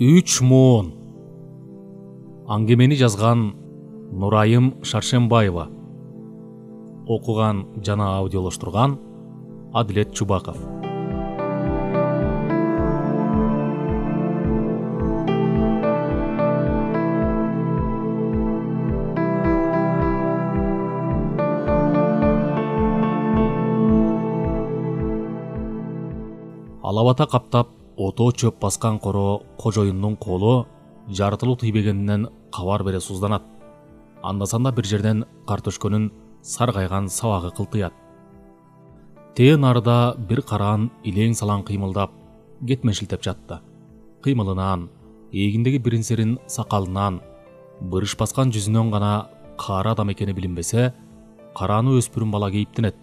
Үч муун. Аңгемени жазган Нурайым Шаршембаева. Окуган жана аудиолоштурган Адилет Чубаков. Алабата каптап, ото чөп баскан коро кожоюндун колу жарытылуу тийбегенинен кабар бере сузданат. Анда-санда бир жерден картөшкөнүн саргайган сабагы кылтыят. Тээ нарда бир караан илең салаң кыймылдап, кетмен шилтеп жатты. Кыймылынан, эгиндеги биринсерин сакалынан, бырыш баскан жүзүнөн гана кара адам экени билинбесе, карааны өспүрүм бала кейиптенет.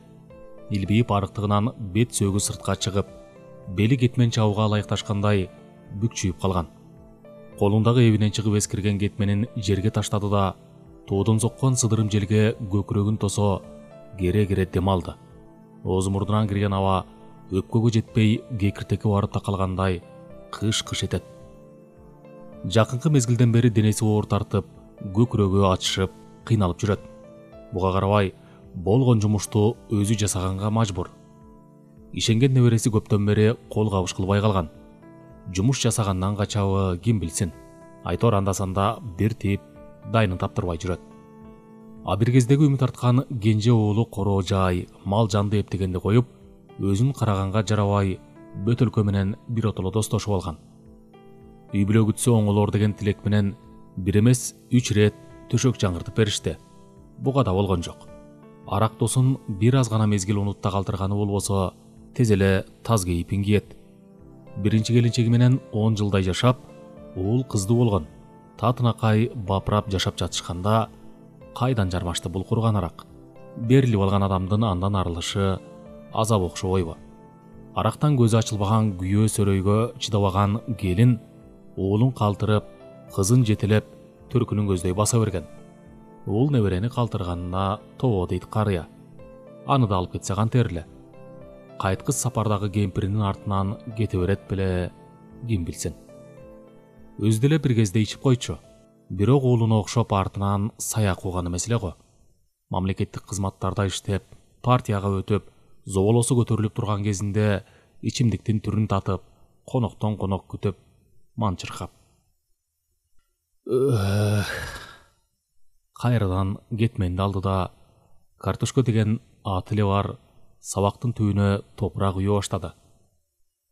Илбейип арыктыгынан бет сөөгү сыртка чыгып, бели кетмен чабууга ылайыкташкандай бүкчүйүп калган. Колундагы эбинен чыгып эскирген кетменин жерге таштады да, тоодон соккон сыдырым желге көкүрөгүн тосо кере-кере дем алды. Оозу мурдунан кирген аба өпкөгө жетпей кекиртекке барып такалгандай кыш-кыш этет. Жакынкы мезгилден бери денеси оор тартып, көкүрөгү ачышып, кыйналып жүрөт. Буга карабай, болгон жумушту өзү жасаганга мажбур. Ишенген небереси көптөн бери кол кабыш кылбай калган. Жумуш жасагандан качабы ким билсин. Айтор анда-санда бир тип дайнын таптырбай жүрөт. А бир кездеги үмүт арткан кенже уулу короо жай, мал жанды эптегенди коюп, өзүн караганга жарабай, бөтөлкө менен бир отоло достошуп алган. Үй бүлө күтсө оңолор деген тилек менен бир эмес 3 рет төшөк жаңыртып беришти. Буга да болгон жок. Арак досун бир аз гана мезгил унутта калтырганы болбосо, тез эле таз кейипин кийет. Биринчи келинчеги менен 10 жылдай жашап, уул кыздуу болгон. Татынакай бапырап жашап жатышканда, кайдан жармашты бул курган арак. Берилип алган адамдын андан арылышы азап окшобойбу? Арактан көзү ачылбаган күйөө сөрөйгө чыдабаган келин уулун калтырып, кызын жетелеп, төркүнүн көздөй баса берген. Уул неберени калтырганына тобо дейт карыя. Аны да алып кетсе кантериле. Кайткыс сапардагы кемпиринин артынан кете берет беле, ким билсин. Өзү деле бир кезде ичип койчу. Бирок уулуна окшоп артынан саяк кууган эмес эле го. Мамлекеттик кызматтарда иштеп, партияга өтүп, зоболосу көтөрүлүп турган кезинде ичимдиктин түрүн татып, коноктон конок күтүп, манчыркап. Кайрадан кетменди алды да, картошка деген аты эле бар сабактын түбүнө топурак үйө баштады.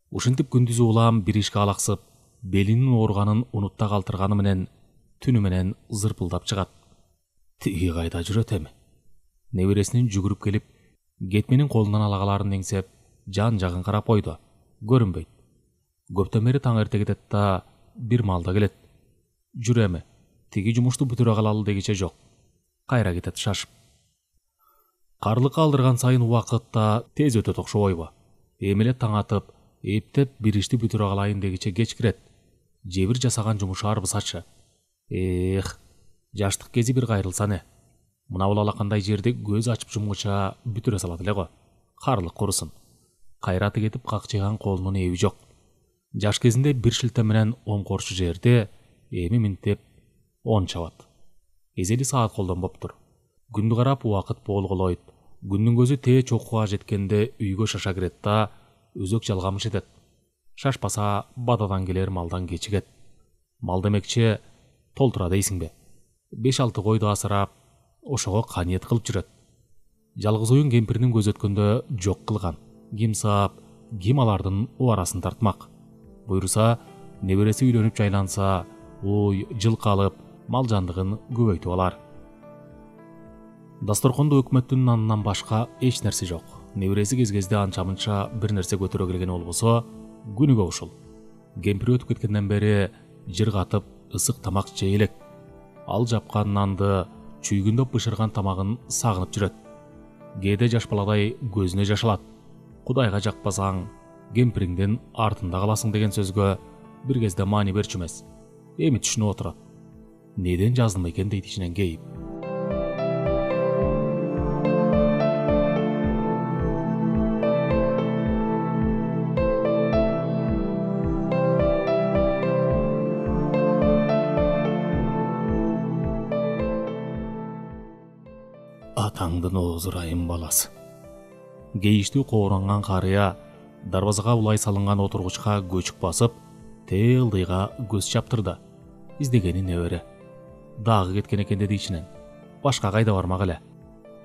Ушинтип күндүз улам бир ишке алаксып, белинин ооруганын унутта калтырганы менен түнү менен зырпылдап чыгат. Тиги кайда жүрөт эми? Небересинин жүгүрүп келип, кетменин колунан алагаларын эңсеп, жан жагын карап койду. Көрүнбөйт. Көптөн бери таң эрте кетет да, бир маалда келет. Жүрө эми, тиги жумушту бүтүрө калалы дегиче жок. Кайра кетет шашып. Карлыкка алдырган сайын убакытта тез өтөт окшобойбу? Эми эле таң атып, эптеп бир ишти бүтүрө калайын дегиче кеч кирет. Же бир жасаган жумушу арбысачы. Жаштык кези бир кайрылса не? Мына бул алакандай жерди көз ачып жумгуча бүтүрө салат эле го. Карлык курусун. Кайраты кетип какчыйган колунун эби жок. Жаш кезинде бир шилте менен 10 корчу жерде эми минтеп 10 чабат. Эзели саат колдон боптур. Күндү карап убакыт болголойт. Күндүн көзү тээ чокуга жеткенде үйгө шаша кирет да, өзөк жалгамыш этет. Шашпаса бададан келер малдан кечигет. Мал демекчи толтура дейсиңби? 5-6 койду асырап, ошого каниет кылып жүрөт. Жалгыз уюн кемпиринин көз өткөндө жок кылган. Ким саап, ким алардын убарасын тартмак. Буйруса, небереси үйлөнүп жайланса, уй, жылкы алып, мал жандыгын көбөйтүп алар. Дасторкондо өкмөттүн нанынан башка эч нерсе жок. Небереси кез-кезде анча-мынча бир нерсе көтөрө келген болбосо, күнүгө ушул. Кемпири өтүп кеткенден бери жыргатып, ысык тамак жей элек. Ал жапкан нанды, чүйгүндөп бышырган тамагын сагынып жүрөт. Кээде жаш баладай көзүнө жаш алат. Кудайга жакпасаң, кемпириңдин артында каласың деген сөзгө бир кезде маани берчү эмес. Эми түшүнүп отурат. Неден жаздым экен дейт ичинен кейип. Атаңдын оозурайым баласы. Кейиштүү кооранган карыя дарбазага улай салынган отургучка көчүк басып, тыйылдыйга көз чаптырды. Издегени небере. Дагы кеткен экен деди ичинен. Башка кайда бармак эле.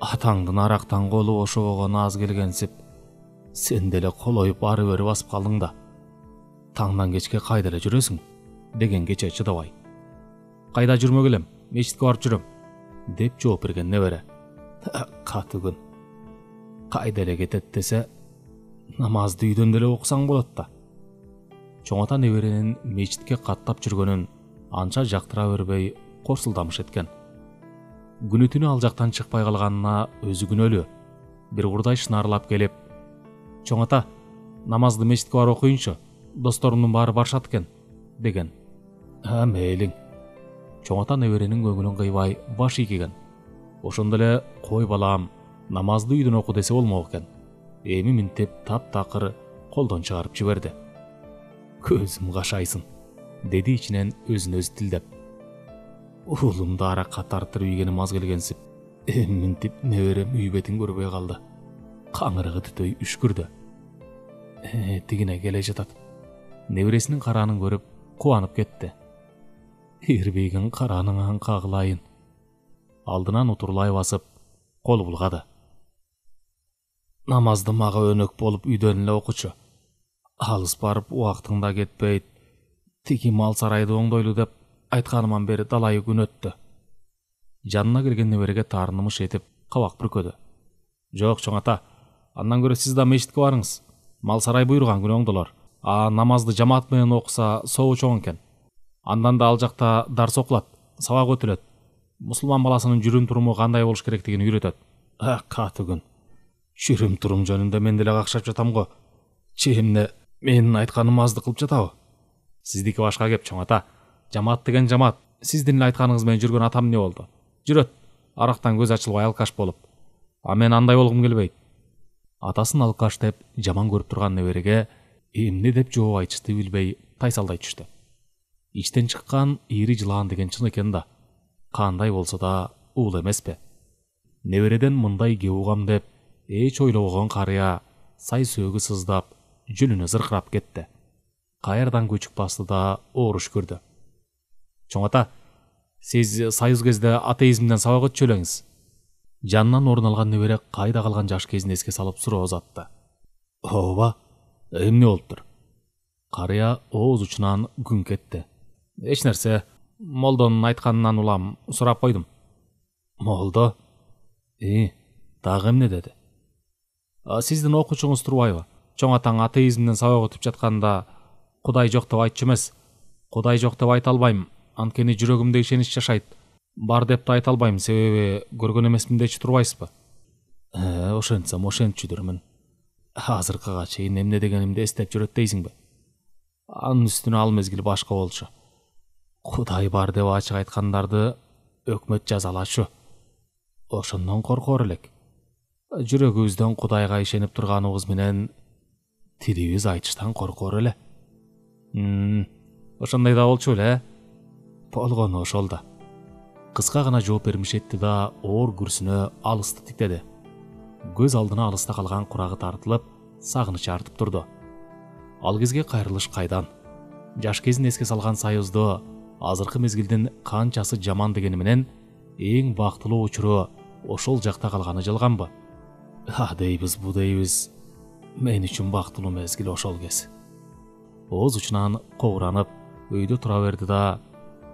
Атаңдын арактан колу ошогон аз келгенсип, сен деле колоюп ары бери басып калдың да. Таңдан кечке кайда эле жүрөсүң? Деген кече чыдабай. Кайда жүрмөк элем, мечитке барып жүрөм, деп жооп берген небере. Каты күн. Кайда эле кетет десе, намазды үйдөн деле окусаң болот да. Чоң ата неберенин мечитке каттап жүргөнүн анча жактыра бербей корсулдамыш эткен. Күнү түнү ал жактан чыкпай калганына өзү күнөөлүү. Бир урдай шынарлап келип, чоң ата, намазды мечитке барып окуйунчу, досторумдун баары барышат экен, деген. Мейлиң. Чоң ата неберенин көңүлүн кыйбай баш ийкеген. Ошондо эле кой балам, намазды үйдөн оку десе болмок экен. Эми минтип таптакыр колдон чыгарып жиберди. Көзүм кашайсын, деди ичинен өзүн өзү тилдеп. Уулумду аракка тартырып ийгеним аз келгенсип, минтип неберем үй бетин көрбөй калды. Каңырыгы түтөй үшкүрдү. Тигине келе жатат. Небересинин караанын көрүп кубанып кетти. Ирбейген карааныңан кагылайын. Алдынан утурлай басып, кол булгады. Намазды мага өнөк болуп үйдөн эле окучу. Алыс барып убактыңда кетпейт. Тиги мал сарайды оңдойлу деп айтканыман бери далайы күн өттү. Жанына келген небереге таарынымыш этип кабак бүркөдү. Жок, чоң ата, андан көрө сиз да мечитке барыңыз. Мал сарай буйруган күнү оңдолор. Намазды жамаат менен окуса собу чоң экен. Андан да ал жакта дарс окулат, сабак өтүлөт. Мусулман баласынын жүрүм туруму кандай болуш керектигин үйрөтөт. Каты күн. Жүрүм турум жөнүндө мен деле какшап жатам го. Чемне менин айтканым азды кылып жатабы? Сиздики башка кеп, чоң ата. Жамаат деген жамаат. Сиздин эле айтканыңыз менен жүргөн атам эмне болду? Жүрөт. Арактан көз ачылбай алкаш болуп. Мен андай болгум келбейт. Атасын алкаш деп жаман көрүп турган небереге эмне деп жооп айтышты билбей тайсалдай түштү. Ичтен чыккан ири жылаан деген чын экен да. Кандай болсо да уул эмеспи. Небереден мындай кеп угам деп эч ойлобогон карыя сай сөөгү сыздап, жүнүнө зыркырап кетти. Каярдан көчүк басты да ооруш көрдү. Чоң ата, сиз союз кезде атеизмден сабак өтчү элеңиз. Жанынан орун алган небере кайда калган жаш кезин эске салып суроо узатты. Ооба, эмне болуптур? Карыя ооз учунан күн кетти. Эч нерсе, молдонун айтканынан улам сурап койдум. Молдо? Дагы эмне деди? Сиздин окуучуңуз турбайбы? Чоң атаң атеизмден сабак өтүп жатканда Кудай жок деп айтчу эмес. Кудай жок деп айта албайм, анткени жүрөгүмдө ишенич жашайт. Бар деп да айта албайм, себеби көргөн эмесмин дечи турбайсызбы? Ошентсем ошентчүдүрмүн. Азыркыга чейин эмне дегенимди эстеп жүрөт дейсиңби? Анын үстүнө ал мезгил башка болчу. Кудай бар деп ачык айткандарды өкмөт жазалачу. Ошондон коркор элек. Жүрөгүбүздөн Кудайга ишенип турганыбыз менен тилибиз айтыштан коркор эле. Ошондой да болчу эле. Болгону ошол да. Кыска гана жооп бермиш этти да оор күрсүнө алысты тиктеди. Көз алдына алыста калган курагы тартылып, сагынычы артып турду. Ал кезге кайрылыш кайдан? Жаш кезин эске салган союзду азыркы мезгилдин канчасы жаман дегени менен эң бактылуу учуру ошол жакта калганы жалганбы? Дейбиз, бу дейбиз. Мен үчүн бактылуу мезгил ошол кез. Ооз учунан кобуранып, өйдө тура берди да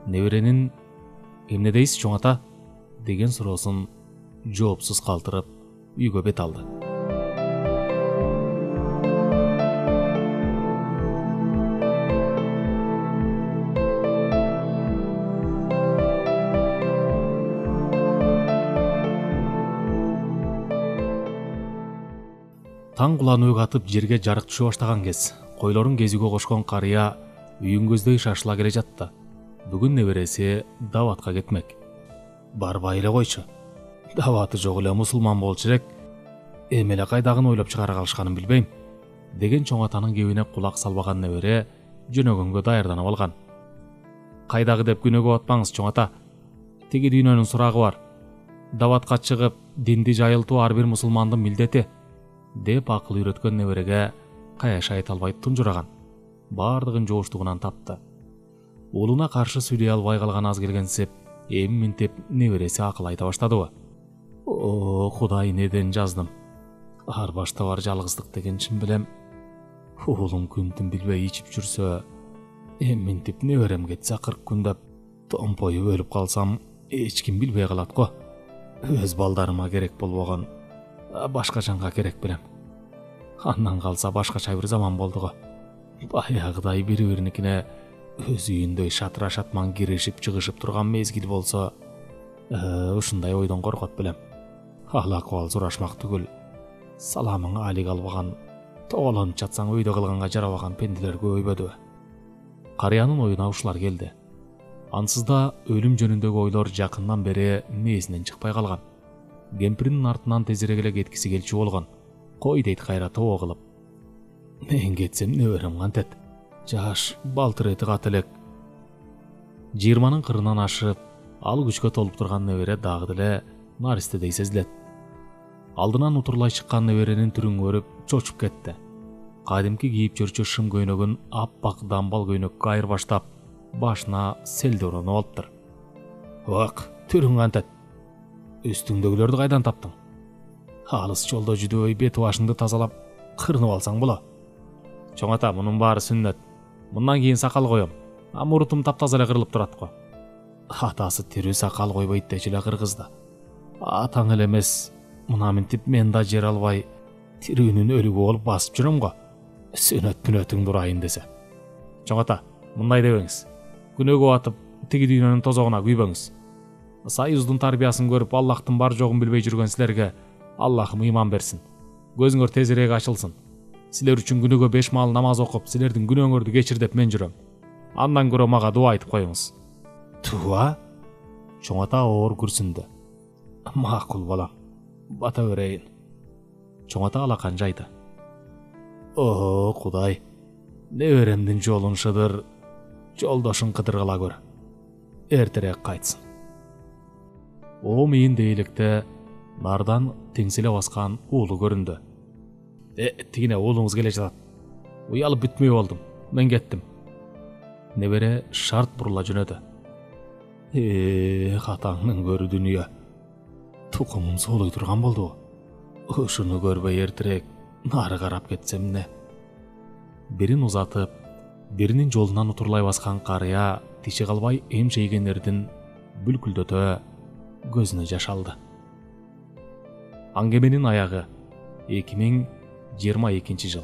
неберенин «Эмне дейсиз, чоң ата?» деген суроосун жоопсуз калтырып үйгө бет алды. Таң кулан өк атып жерге жарык түшө баштаган кез койлорун кезүүгө кошкон карыя үйүн көздөй шашыла келе жатты. Бүгүн небереси даватка кетмек. Барбай эле койчу. Даваты жок эле мусулман болчу элек. Эмеле кайдагын ойлоп чыгара калышканын билбейм. Деген чоң атанын кебине кулак салбаган небере жөнөгөнгө даярданып алган. Кайдагы деп күнөөгө батпаңыз, чоң ата. Тиги дүйнөнүн сурагы бар. даватка чыгып динди жайылтуу ар бир мусулмандын милдети деп акыл үйрөткөн небереге каяш айта албай тунжураган. Бардыгын жооштугунан тапты. Уулуна каршы сүйлөй албай калган аз келгенсип эми минтип небереси акыл айта баштадыбы. О, Кудай, неден жаздым? Ар башта бар жалгыздык деген чын билем. Уулум күн-түн билбей ичип жүрсө, эми минтип неберем кетсе 40 күн деп томпоюп өлүп калсам, эч ким билбей калат го. Өз балдарыма керек болбогон башка жанга керек билем. Андан калса башкача бир заман болду го. Баягыдай бири-бириникине өз үйүндөй шатыра шатман киришип чыгышып турган мезгил болсо, ушундай ойдон коркот билем. Ал акыбал сурашмак түгүл, саламың алик албаган, тоголонуп жатсаң өйдө кылганга жарабаган пенделер көбөйбөдүбү? Карыянын оюна ушулар келди. Ансыз да өлүм жөнүндөгү ойлор жакындан бери мээсинен чыкпай калган. Кемпиринин артынан тезирээк эле кеткиси келчү болгон. Кой дейт кайра тоо кылып. Мен кетсем неберем кантет? Жаш балтыр эти кат элек. 20-нын кырынан ашып, ал күчкө толуп турган небере дагы деле наристедей сезилет. Алдынан утурлай чыккан неберенин түрүн көрүп чочуп кетти. Кадимки кийип жүрчү шым көйнөгүн аппак дамбал көйнөккө айырбаштап, башына селде оронуп алыптыр. Ок, түрүң кантет? Үстүңдөгүлөрдү кайдан таптың? Алыс жолдо жүдөбөй бет башыңды тазалап, кырынып алсаң боло. Чоң ата, мунун баары сүннөт. Мындан кийин сакал коем. Мурутум таптаза эле кырылып турат го. Атасы тирүү сакал койбойт дечү эле кыргызда. Атаң эле эмес, мына минтип мен да жер албай, тирүүнүн өлүгү болуп басып жүрөм го. Сүнөт-пүнөтүң дурайын десе. Чоң ата, мындай дебеңиз. Күнөөгө батып, тиги дүйнөнүн тозогуна күйбөңүз. Союздун тарбиясын көрүп, Аллахтын бар жогун билбей жүргөн силерге Аллахым ыйман берсин. Көзүңөр тезирээк ачылсын. Силер үчүн күнүгө 5 маал намаз окуп, силердин күнөөңөрдү кечир деп мен жүрөм. Андан көрө мага дуа айтып коюңуз. Дуа? Чоң ата оор күрсүндү. Макул балам, бата берейин. Чоң ата алакан жайды. О, Кудай, неберемдин жолун шыдыр, жолдошун кыдыргыла көр. Эртерээк кайтсын. О мийин дейлекте нардан теңселе баскан уулу көрүндү. Тигине уулуңуз келе жатат. Уялып бүтмөй болдум. Мен кеттим. Небере шарт бурула жөнөдү. Атаңдын көрү дүнүйө. Тукумум соолой турган болду. Ушуну көрбөй эртерээк нары карап кетсем не? Бирин узатып, биринин жолунан утурлай баскан карыя тиши калбай эмчейгендердин бүлкүлдөтө көзүнө жаш алды. Аңгеменин аягы 2022 жыл.